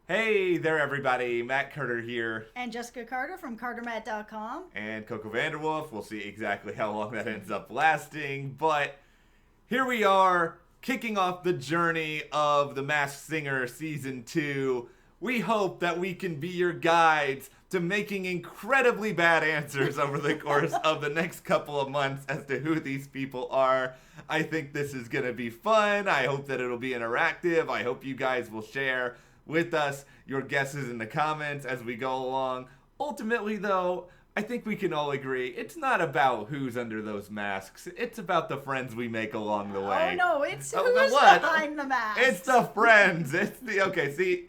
Hey there, everybody. Matt Carter here. And Jessica Carter from CARTERMATT.com. And Coco Vanderwolf. We'll see exactly how long that ends up lasting. But here we are, kicking off the journey of The Masked Singer Season 2. We hope that we can be your guides to making incredibly bad answers over the course of the next couple of months as to who these people are. I think this is going to be fun. I hope that it'll be interactive. I hope you guys will share with us your guesses in the comments as we go along. Ultimately, though, I think we can all agree it's not about who's under those masks. It's about the friends we make along the way. Oh no, it's who's behind the mask. It's the friends. It's the okay. See,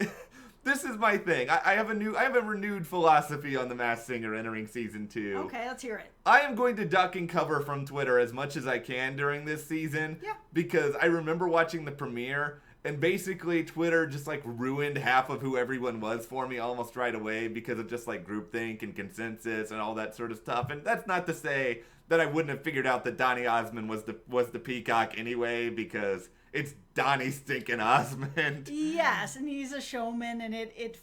this is my thing. I have a renewed philosophy on The Masked Singer entering season 2. Okay, let's hear it. I am going to duck and cover from Twitter as much as I can during this season. Yeah. Because I remember watching the premiere. And basically, Twitter just, ruined half of who everyone was for me almost right away because of just, groupthink and consensus and all that sort of stuff. And that's not to say that I wouldn't have figured out that Donny Osmond was the peacock anyway, because it's Donny stinking Osmond. Yes, and he's a showman, and it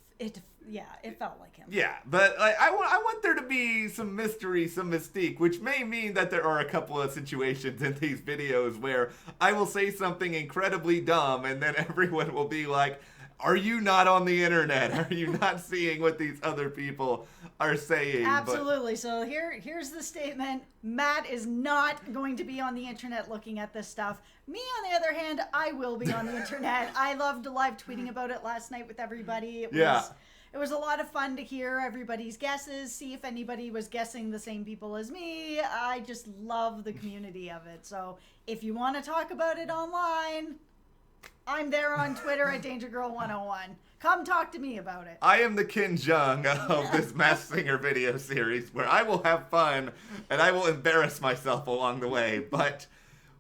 felt like him. Yeah, but I want there to be some mystery, some mystique, which may mean that there are a couple of situations in these videos where I will say something incredibly dumb, and then everyone will be like, are you not on the internet? Are you not seeing what these other people are saying? Absolutely. So here's the statement. Matt is not going to be on the internet looking at this stuff. Me, on the other hand, I will be on the internet. I loved live tweeting about it last night with everybody. It was a lot of fun to hear everybody's guesses, see if anybody was guessing the same people as me. I just love the community of it. So if you want to talk about it online, I'm there on Twitter at DangerGirl101. Come talk to me about it. I am the Ken Jeong of this Masked Singer video series, where I will have fun and I will embarrass myself along the way. But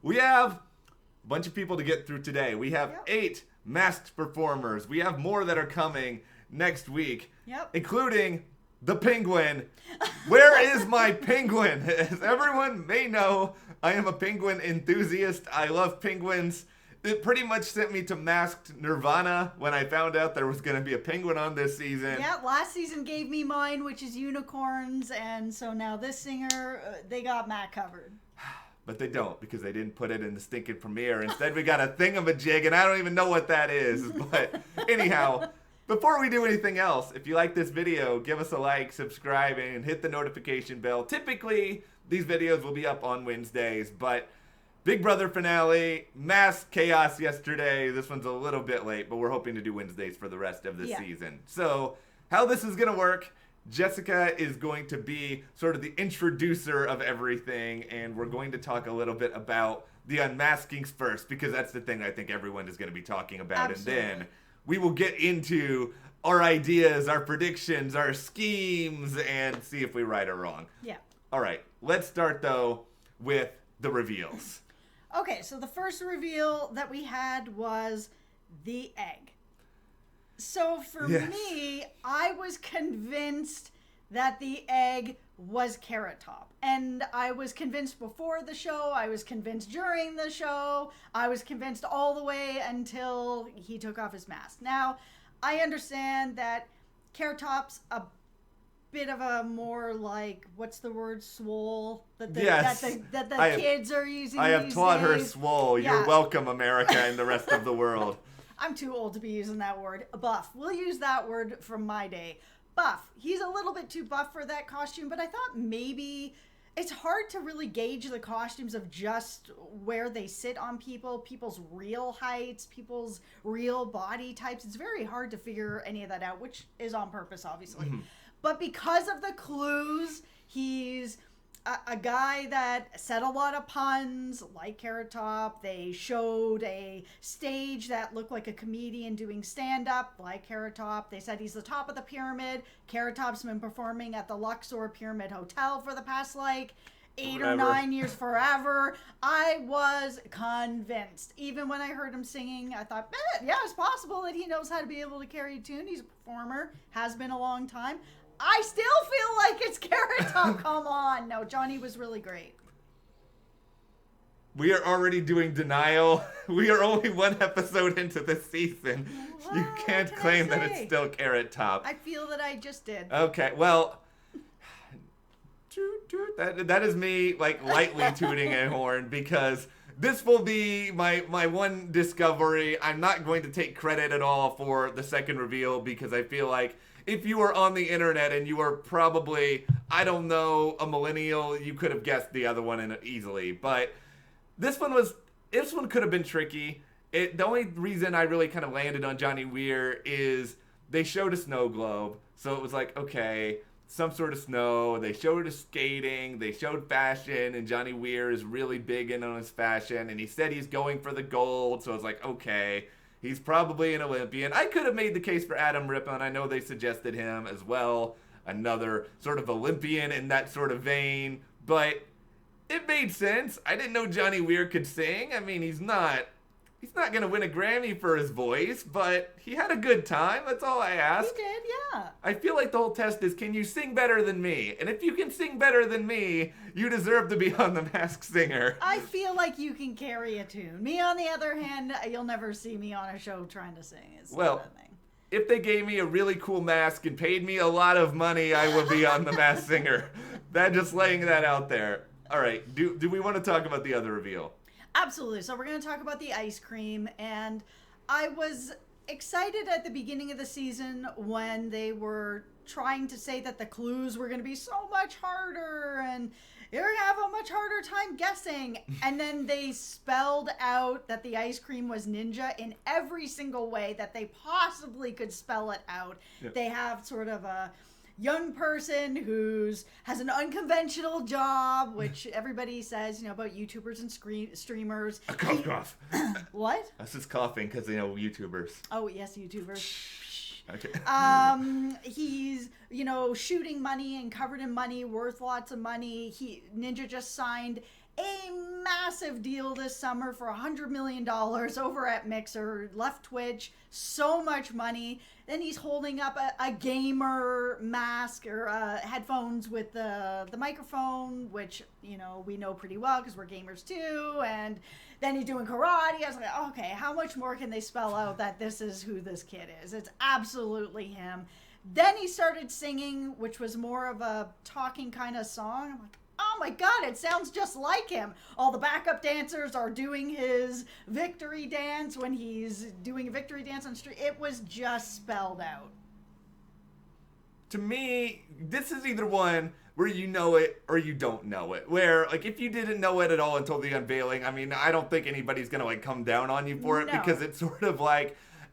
we have a bunch of people to get through today. We have 8 masked performers. We have more that are coming next week, including the penguin. Where is my penguin? As everyone may know, I am a penguin enthusiast. I love penguins. It pretty much sent me to Masked Nirvana when I found out there was going to be a penguin on this season. Yeah, last season gave me mine, which is unicorns, and so now this singer, they got Matt covered. But they don't, because they didn't put it in the stinking premiere. Instead, we got a Thingamajig, and I don't even know what that is. But anyhow, before we do anything else, if you like this video, give us a like, subscribe, and hit the notification bell. Typically, these videos will be up on Wednesdays, but Big Brother finale, mass chaos yesterday. This one's a little bit late, but we're hoping to do Wednesdays for the rest of the season. So how this is going to work, Jessica is going to be sort of the introducer of everything, and we're going to talk a little bit about the unmaskings first, because that's the thing I think everyone is going to be talking about. Absolutely. And then we will get into our ideas, our predictions, our schemes, and see if we right or wrong. Yeah. All right, let's start, though, with the reveals. Okay, so the first reveal that we had was the egg. So for me, I was convinced that the egg was Carrot Top. And I was convinced before the show, I was convinced during the show, I was convinced all the way until he took off his mask. Now, I understand that Carrot Top's a bit of a more what's the word, swole that the kids are using. I have taught her swole. Yeah. You're welcome, America and the rest of the world. I'm too old to be using that word. Buff. We'll use that word from my day. Buff. He's a little bit too buff for that costume, but I thought maybe it's hard to really gauge the costumes of just where they sit on people, people's real heights, people's real body types. It's very hard to figure any of that out, which is on purpose, obviously. Mm-hmm. But because of the clues, he's a guy that said a lot of puns, like Carrot Top. They showed a stage that looked like a comedian doing stand-up, like Carrot Top. They said he's the top of the pyramid. Carrot Top's been performing at the Luxor Pyramid Hotel for the past, 8 or 9 years, forever. I was convinced. Even when I heard him singing, I thought, yeah, it's possible that he knows how to be able to carry a tune. He's a performer, has been a long time. I still feel like it's Carrot Top. Come on. No, Johnny was really great. We are already doing denial. We are only one episode into this season. You can't claim that it's still Carrot Top. I feel that I just did. Okay, well, that is me like lightly tooting a horn because this will be my one discovery. I'm not going to take credit at all for the second reveal because I feel like if you were on the internet and you were probably, I don't know, a millennial, you could have guessed the other one in easily. But this one could have been tricky. The only reason I really kind of landed on Johnny Weir is they showed a snow globe. So it was like, okay, some sort of snow. They showed us skating. They showed fashion. And Johnny Weir is really big in on his fashion. And he said he's going for the gold. So I was like, okay, he's probably an Olympian. I could have made the case for Adam Rippon. I know they suggested him as well. Another sort of Olympian in that sort of vein. But it made sense. I didn't know Johnny Weir could sing. I mean, he's not going to win a Grammy for his voice, but he had a good time. That's all I ask. He did, yeah. I feel like the whole test is, can you sing better than me? And if you can sing better than me, you deserve to be on The Masked Singer. I feel like you can carry a tune. Me, on the other hand, you'll never see me on a show trying to sing. Well, if they gave me a really cool mask and paid me a lot of money, I would be on The Masked Singer. Just laying that out there. All right, do we want to talk about the other reveal? Absolutely. So we're going to talk about the ice cream, and I was excited at the beginning of the season when they were trying to say that the clues were going to be so much harder and you're going to have a much harder time guessing. And then they spelled out that the ice cream was ninja in every single way that they possibly could spell it out. Yep. They have sort of a young person who's has an unconventional job, which everybody says, about YouTubers and streamers. A cough. What? That's just coughing because YouTubers. Oh yes, YouTubers. Okay. He's shooting money and covered in money, worth lots of money. Ninja just signed a massive deal this summer for $100 million over at Mixer, left Twitch, so much money. Then he's holding up a gamer mask or headphones with the microphone, which, we know pretty well because we're gamers too. And then he's doing karate. I was like, okay, how much more can they spell out that this is who this kid is? It's absolutely him. Then he started singing, which was more of a talking kind of song. I'm like, oh my God, it sounds just like him. All the backup dancers are doing his victory dance when he's doing a victory dance on the street. It was just spelled out. To me, this is either one where you know it or you don't know it. Where, if you didn't know it at all until the unveiling, I mean, I don't think anybody's going to, come down on you for it because it's sort of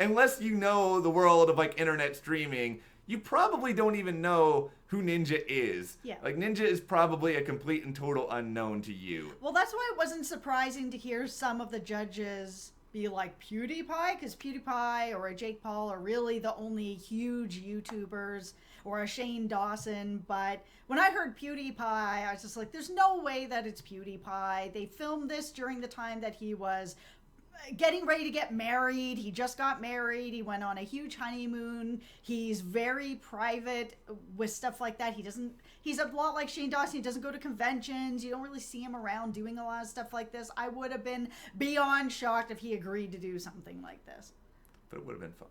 unless you know the world of, internet streaming, you probably don't even know who Ninja is. Yeah. Ninja is probably a complete and total unknown to you. Well, that's why it wasn't surprising to hear some of the judges be like PewDiePie, because PewDiePie or a Jake Paul are really the only huge YouTubers, or a Shane Dawson. But when I heard PewDiePie, I was just like, there's no way that it's PewDiePie. They filmed this during the time that he was getting ready to get married. He just got married. He went on a huge honeymoon. He's very private with stuff like that. He's a lot like Shane Dawson. He doesn't go to conventions. You don't really see him around doing a lot of stuff like this. I would have been beyond shocked if he agreed to do something like this. But it would have been fun.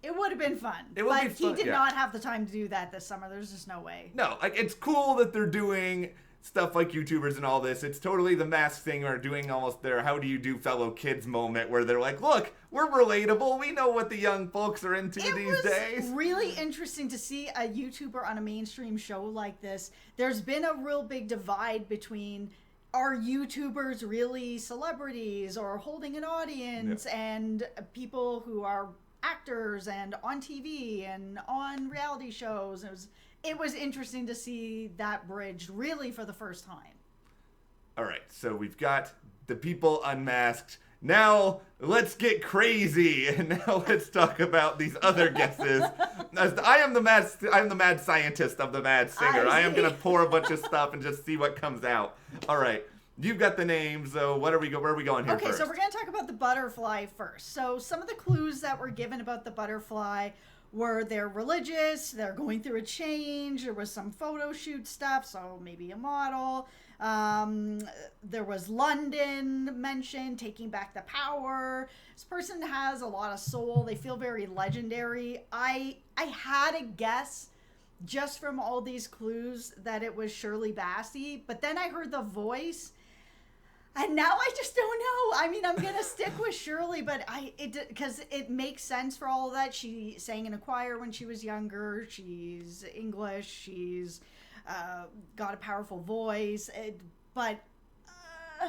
It would have been fun. But he did not have the time to do that this summer. There's just no way. No, it's cool that they're doing stuff like YouTubers and all this. It's totally the Masked Singer doing almost their how do you do fellow kids moment where they're like, look, we're relatable. We know what the young folks are into these days. It was really interesting to see a YouTuber on a mainstream show like this. There's been a real big divide between, are YouTubers really celebrities or holding an audience, and people who are actors and on TV and on reality shows. It was interesting to see that bridged really for the first time. All right, so we've got the people unmasked. Now let's get crazy, and now let's talk about these other guesses. I'm the mad scientist of the Mad Singer. I am gonna pour a bunch of stuff and just see what comes out. All right, you've got the names. So where are we going here first? Okay, so we're gonna talk about the butterfly first. So some of the clues that were given about the butterfly were they're religious, they're going through a change, there was some photo shoot stuff, so maybe a model. There was London mentioned, taking back the power. This person has a lot of soul. They feel very legendary. I had a guess just from all these clues that it was Shirley Bassey, but then I heard the voice, and now I just don't know. I mean, I'm gonna stick with Shirley, but because it makes sense for all of that. She sang in a choir when she was younger. She's English. She's got a powerful voice, but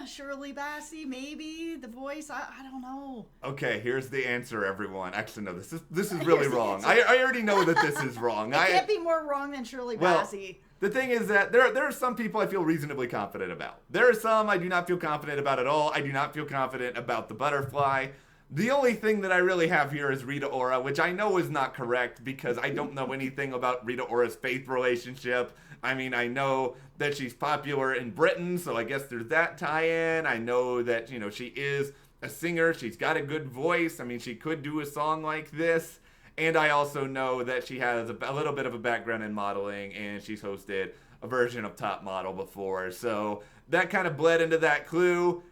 Shirley Bassey, maybe the voice. I don't know. Okay, here's the answer, everyone. Actually, no, this is really wrong. I already know that this is wrong. It can't be more wrong than Shirley Bassey. The thing is that there are some people I feel reasonably confident about. There are some I do not feel confident about at all. I do not feel confident about the butterfly. The only thing that I really have here is Rita Ora, which I know is not correct because I don't know anything about Rita Ora's faith relationship. I mean, I know that she's popular in Britain, so I guess there's that tie-in. I know that, she is a singer. She's got a good voice. I mean, she could do a song like this. And I also know that she has a little bit of a background in modeling, and she's hosted a version of Top Model before. So that kind of bled into that clue.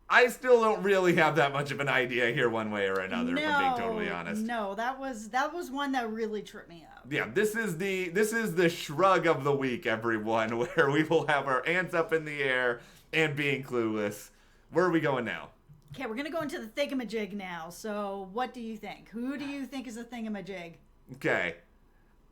I still don't really have that much of an idea here one way or another, if I'm being totally honest. No, that was one that really tripped me up. Yeah, this is the shrug of the week, everyone, where we will have our hands up in the air and being clueless. Where are we going now? Okay, we're going to go into the Thingamajig now. So what do you think? Who do you think is a Thingamajig? Okay.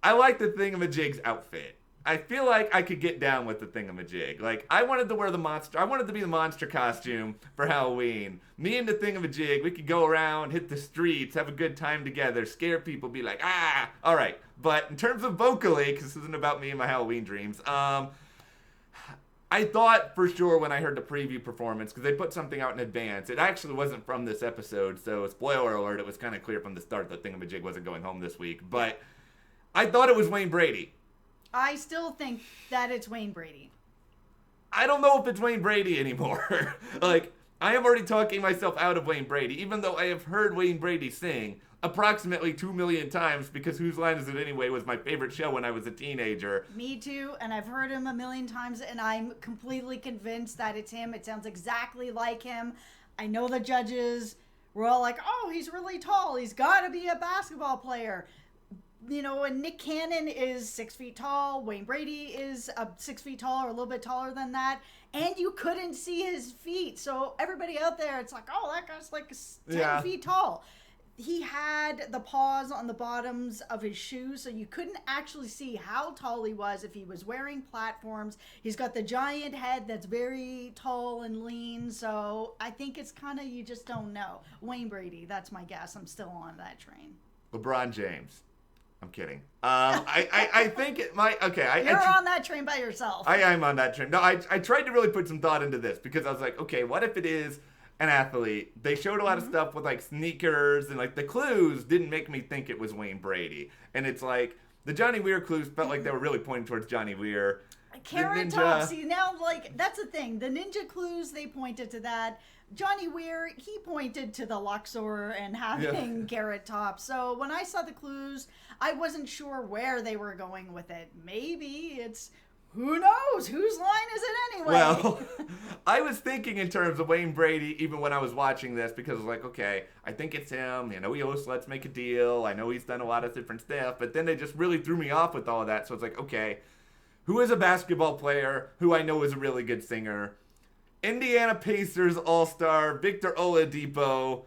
I like the Thingamajig's outfit. I feel like I could get down with the Thingamajig. Like, I wanted to wear I wanted to be the monster costume for Halloween. Me and the Thingamajig, we could go around, hit the streets, have a good time together, scare people, be like, ah! All right. But in terms of vocally, because this isn't about me and my Halloween dreams, I thought for sure when I heard the preview performance, because they put something out in advance, it actually wasn't from this episode, so spoiler alert, it was kind of clear from the start that Thingamajig wasn't going home this week, but I thought it was Wayne Brady. I still think that it's Wayne Brady. I don't know if it's Wayne Brady anymore. Like, I am already talking myself out of Wayne Brady, even though I have heard Wayne Brady sing approximately 2 million times, because Whose Line Is It Anyway was my favorite show when I was a teenager. Me too, and I've heard him a million times, and I'm completely convinced that it's him. It sounds exactly like him. I know the judges were all like, oh, he's really tall. He's got to be a basketball player. And Nick Cannon is 6 feet tall. Wayne Brady is 6 feet tall or a little bit taller than that. And you couldn't see his feet. So everybody out there, it's like, oh, that guy's like 10 feet tall. He had the paws on the bottoms of his shoes, so you couldn't actually see how tall he was if he was wearing platforms. He's got the giant head that's very tall and lean, so I think it's kind of, you just don't know. Wayne Brady, that's my guess. I'm still on that train. LeBron James. I'm kidding. I think it might. Okay, You're on that train by yourself. I am on that train. No, I tried to really put some thought into this because I was like, okay, what if it is an athlete? They showed a lot of stuff with like sneakers and like the clues didn't make me think it was Wayne Brady. And it's like the Johnny Weir clues felt like they were really pointing towards Johnny Weir. Carrot Top. See, now, like, that's the thing. The ninja clues, they pointed to that. Johnny Weir, he pointed to the Luxor and having Carrot Top. So when I saw the clues, I wasn't sure where they were going with it. Maybe it's, who knows? Whose line is it anyway? Well, I was thinking in terms of Wayne Brady even when I was watching this because I was like, okay, I think it's him. He hosts Let's Make a Deal. I know he's done a lot of different stuff. But then they just really threw me off with all of that. So it's like, okay, who is a basketball player who I know is a really good singer? Indiana Pacers All-Star Victor Oladipo.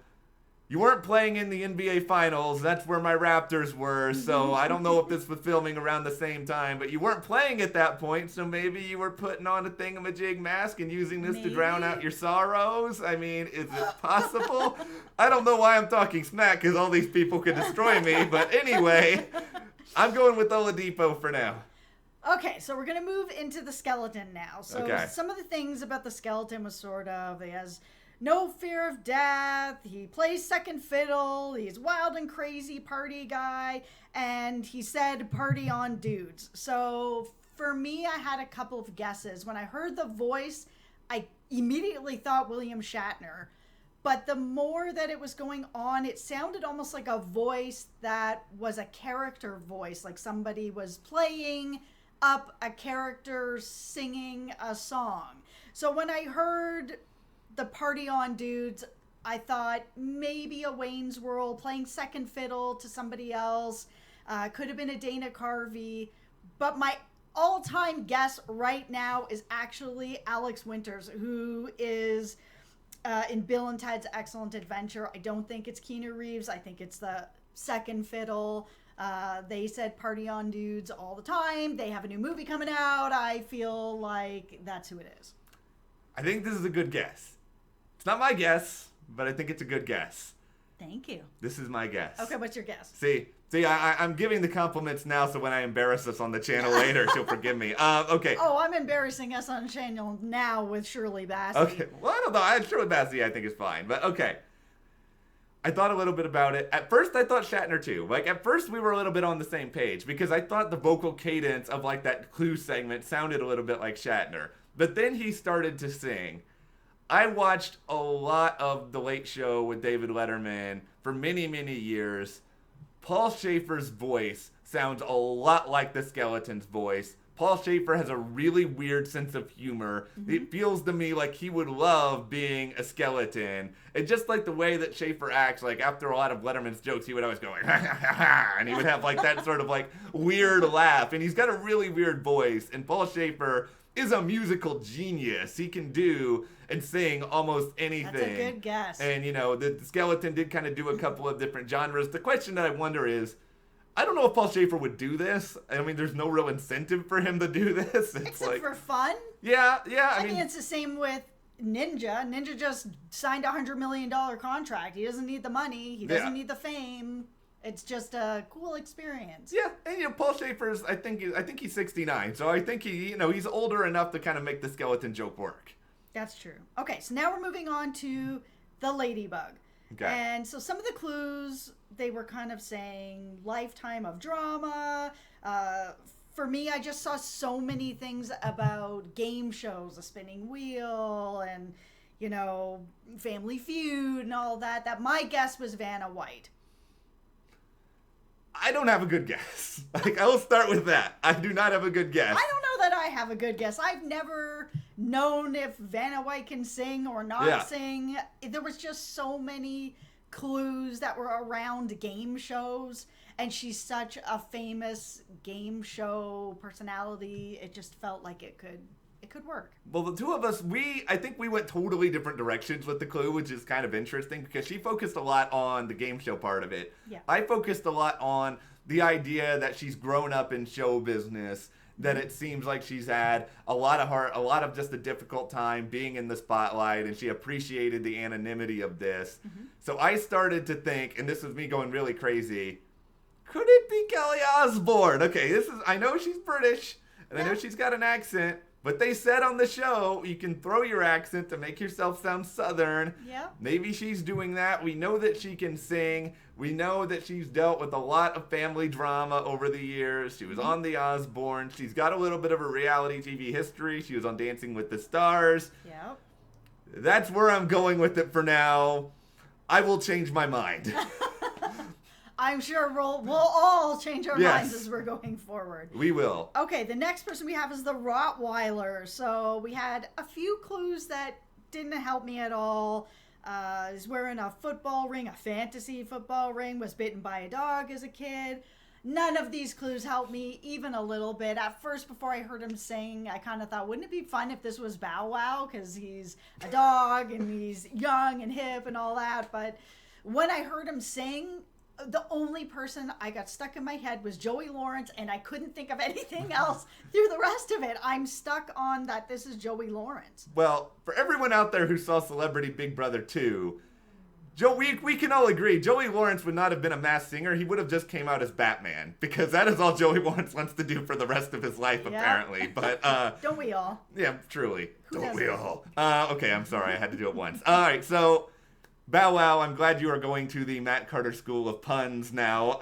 You weren't playing in the NBA Finals. That's where my Raptors were. So I don't know if this was filming around the same time, but you weren't playing at that point. So maybe you were putting on a Thingamajig mask and using this to drown out your sorrows. I mean, is it possible? I don't know why I'm talking smack because all these people could destroy me. But anyway, I'm going with Oladipo for now. Okay, so we're going to move into the skeleton now. So some of the things about the skeleton was sort of, he has no fear of death, he plays second fiddle, he's wild and crazy party guy, and he said party on dudes. So for me, I had a couple of guesses. When I heard the voice, I immediately thought William Shatner. But the more that it was going on, it sounded almost like a voice that was a character voice, like somebody was playing up a character singing a song. So when I heard the Party On dudes, I thought maybe a Wayne's World playing second fiddle to somebody else. Could have been a Dana Carvey. But my all-time guess right now is actually Alex Winters, who is in Bill and Ted's Excellent Adventure. I don't think it's Keanu Reeves. I think it's the second fiddle. They said Party On dudes all the time. They have a new movie coming out. I feel like that's who it is. I think this is a good guess. It's not my guess, but I think it's a good guess. Thank you. This is my guess. Okay, what's your guess? See, I'm giving the compliments now, so when I embarrass us on the channel later, she'll forgive me. Okay. Oh, I'm embarrassing us on the channel now with Shirley Bassey. Okay. Well, I don't know. Shirley Bassey, I think, is fine. But okay. I thought a little bit about it. At first, I thought Shatner too. Like, at first, we were a little bit on the same page because I thought the vocal cadence of, like, that Clue segment sounded a little bit like Shatner. But then he started to sing. I watched a lot of The Late Show with David Letterman for many, many years. Paul Schaefer's voice sounds a lot like the skeleton's voice. Paul Schaefer has a really weird sense of humor. Mm-hmm. It feels to me like he would love being a skeleton. And just like the way that Schaefer acts, like after a lot of Letterman's jokes, he would always go like, ha ha ha ha, and he would have like that sort of like weird laugh. And he's got a really weird voice. And Paul Schaefer is a musical genius. He can do and sing almost anything. That's a good guess. And, you know, the skeleton did kind of do a couple of different genres. The question that I wonder is, I don't know if Paul Schaefer would do this. I mean, there's no real incentive for him to do this. Except like, for fun. Yeah. I mean, it's the same with Ninja. Ninja just signed a $100 million contract. He doesn't need the money. He doesn't need the fame. It's just a cool experience. Yeah, and you know, Paul Schaefer's, I think he's 69, so I think he's older enough to kind of make the skeleton joke work. That's true. Okay, so now we're moving on to the Ladybug. Okay. And so some of the clues, they were kind of saying lifetime of drama. For me, I just saw so many things about game shows, a spinning wheel, and, you know, Family Feud and all that my guess was Vanna White. I don't have a good guess. Like, I will start with that. I do not have a good guess. I don't know that I have a good guess. I've never known if Vanna White can sing or not sing. There was just so many clues that were around game shows, and she's such a famous game show personality. It just felt like it could work. Well, the two of us, I think we went totally different directions with the clue, which is kind of interesting because she focused a lot on the game show part of it. Yeah. I focused a lot on the idea that she's grown up in show business, that it seems like she's had a lot of just a difficult time being in the spotlight, and she appreciated the anonymity of this. Mm-hmm. So I started to think, and this is me going really crazy, could it be Kelly Osbourne? Okay, I know she's British, and I know she's got an accent, but they said on the show, you can throw your accent to make yourself sound Southern. Yeah. Maybe she's doing that. We know that she can sing. We know that she's dealt with a lot of family drama over the years. She was on the Osbournes. She's got a little bit of a reality TV history. She was on Dancing with the Stars. Yeah. That's where I'm going with it for now. I will change my mind. I'm sure we'll all change our minds as we're going forward. We will. Okay, the next person we have is the Rottweiler. So we had a few clues that didn't help me at all. He's wearing a football ring, a fantasy football ring, was bitten by a dog as a kid. None of these clues helped me even a little bit. At first, before I heard him sing, I kind of thought, wouldn't it be fun if this was Bow Wow? Because he's a dog and he's young and hip and all that. But when I heard him sing, the only person I got stuck in my head was Joey Lawrence, and I couldn't think of anything else through the rest of it. I'm stuck on that this is Joey Lawrence. Well, for everyone out there who saw Celebrity Big Brother 2, we can all agree Joey Lawrence would not have been a Masked Singer. He would have just came out as Batman, because that is all Joey Lawrence wants to do for the rest of his life, apparently. But don't we all? Yeah, truly. Don't we all? Okay, I'm sorry. I had to do it once. All right, so Bow Wow, I'm glad you are going to the Matt Carter School of Puns now.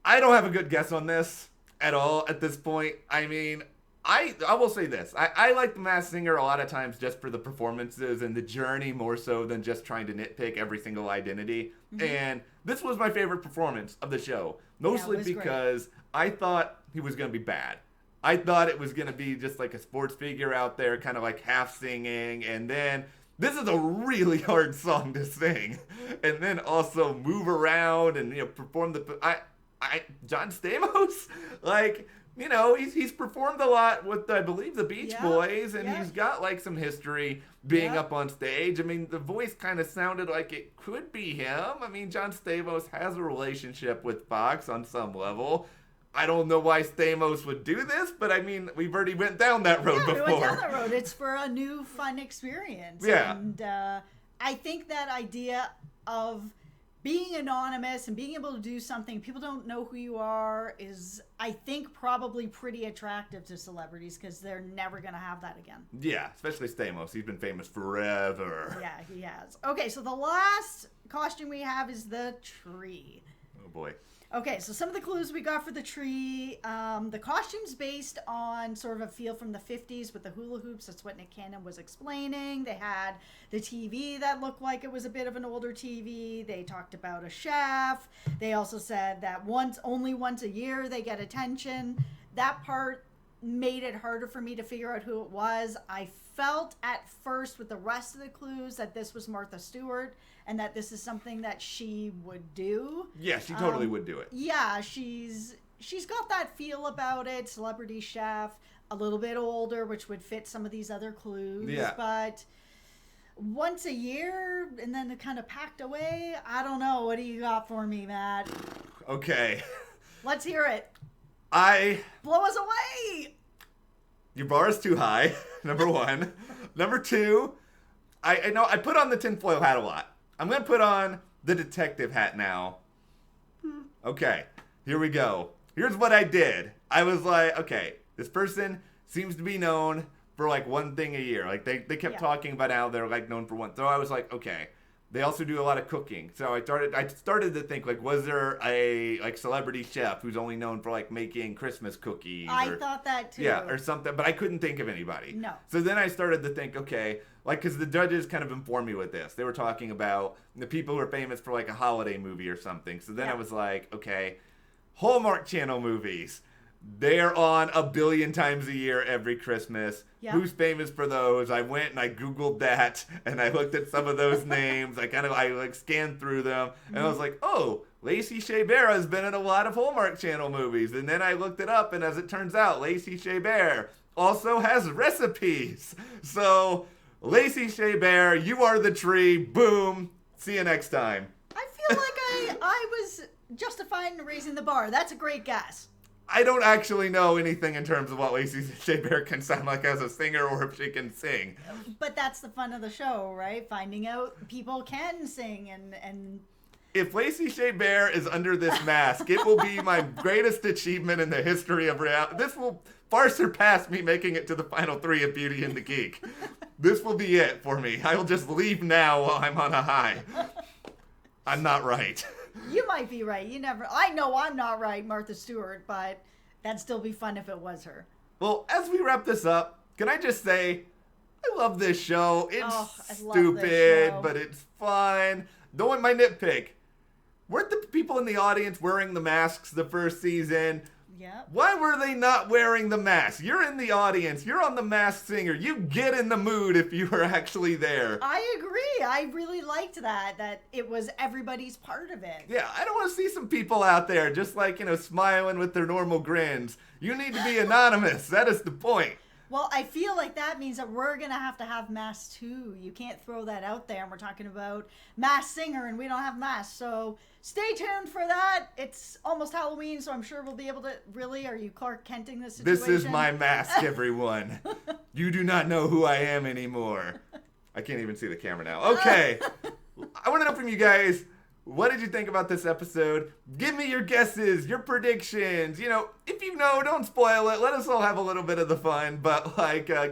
I don't have a good guess on this at all at this point. I mean, I will say this. I like The Masked Singer a lot of times just for the performances and the journey more so than just trying to nitpick every single identity. And this was my favorite performance of the show. Mostly because I thought he was going to be bad. I thought it was going to be just like a sports figure out there, kind of like half singing. And then this is a really hard song to sing. And then also move around and, perform the... John Stamos? Like... he's performed a lot with, I believe, the Beach Boys, and he's got, like, some history being up on stage. I mean, the voice kind of sounded like it could be him. I mean, John Stamos has a relationship with Fox on some level. I don't know why Stamos would do this, but, I mean, we've already went down that road before. We went down that road. It's for a new, fun experience. Yeah. And I think that idea of... being anonymous and being able to do something people don't know who you are is, I think, probably pretty attractive to celebrities because they're never going to have that again. Yeah, especially Stamos. He's been famous forever. Yeah, he has. Okay, so the last costume we have is the tree. Oh, boy. Okay, so some of the clues we got for the tree. The costume's based on sort of a feel from the 50s with the hula hoops. That's what Nick Cannon was explaining. They had the TV that looked like it was a bit of an older TV. They talked about a chef. They also said that only once a year they get attention. That part made it harder for me to figure out who it was. I felt at first with the rest of the clues that this was Martha Stewart and that this is something that she would do. Yeah, she totally would do it. Yeah, she's got that feel about it, celebrity chef, a little bit older, which would fit some of these other clues. Yeah. But once a year and then it kind of packed away, I don't know. What do you got for me, Matt? Okay. Let's hear it. Blow us away! Your bar is too high, number one. Number two, I know I put on the tinfoil hat a lot. I'm going to put on the detective hat now. Okay, here we go. Here's what I did. I was like, okay, this person seems to be known for like one thing a year. Like they kept talking about how they're like known for one. So I was like, okay. They also do a lot of cooking. So I started to think, like, was there a like celebrity chef who's only known for like making Christmas cookies? I thought that too. Yeah, or something, but I couldn't think of anybody. No. So then I started to think, okay, like, because the judges kind of informed me with this. They were talking about the people who are famous for like a holiday movie or something. So then I was like, okay, Hallmark Channel movies. They're on 1 billion times a year every Christmas. Yeah. Who's famous for those? I went and I Googled that and I looked at some of those names. I scanned through them and I was like, oh, Lacey Chabert has been in a lot of Hallmark Channel movies. And then I looked it up and as it turns out, Lacey Chabert also has recipes. So, Lacey Chabert, you are the tree. Boom. See you next time. I feel like I was justified in raising the bar. That's a great guess. I don't actually know anything in terms of what Lacey Chabert can sound like as a singer or if she can sing. But that's the fun of the show, right? Finding out people can sing and... If Lacey Chabert is under this mask, it will be my greatest achievement in the history of reality. This will far surpass me making it to the final 3 of Beauty and the Geek. This will be it for me. I will just leave now while I'm on a high. I'm not right. You might be right. I know I'm not right, Martha Stewart, but that'd still be fun if it was her. Well, as we wrap this up, can I just say, I love this show. It's stupid, but it's fun. Don't my nitpick. Weren't the people in the audience wearing the masks the first season? Yeah. Why were they not wearing the mask? You're in the audience. You're on The Masked Singer. You get in the mood if you were actually there. I agree. I really liked that it was everybody's part of it. Yeah, I don't want to see some people out there just like, smiling with their normal grins. You need to be anonymous. That is the point. Well, I feel like that means that we're going to have masks too. You can't throw that out there. And we're talking about Masked Singer and we don't have masks. So stay tuned for that. It's almost Halloween, so I'm sure we'll be able to are you Clark Kenting this situation? This is my mask, everyone. You do not know who I am anymore. I can't even see the camera now. Okay. I want to know from you guys, what did you think about this episode? Give me your guesses, your predictions. If you know, don't spoil it. Let us all have a little bit of the fun. But,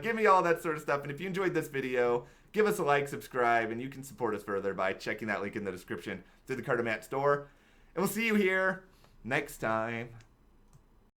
give me all that sort of stuff. And if you enjoyed this video, give us a like, subscribe, and you can support us further by checking that link in the description to the CARTERMATT store. And we'll see you here next time.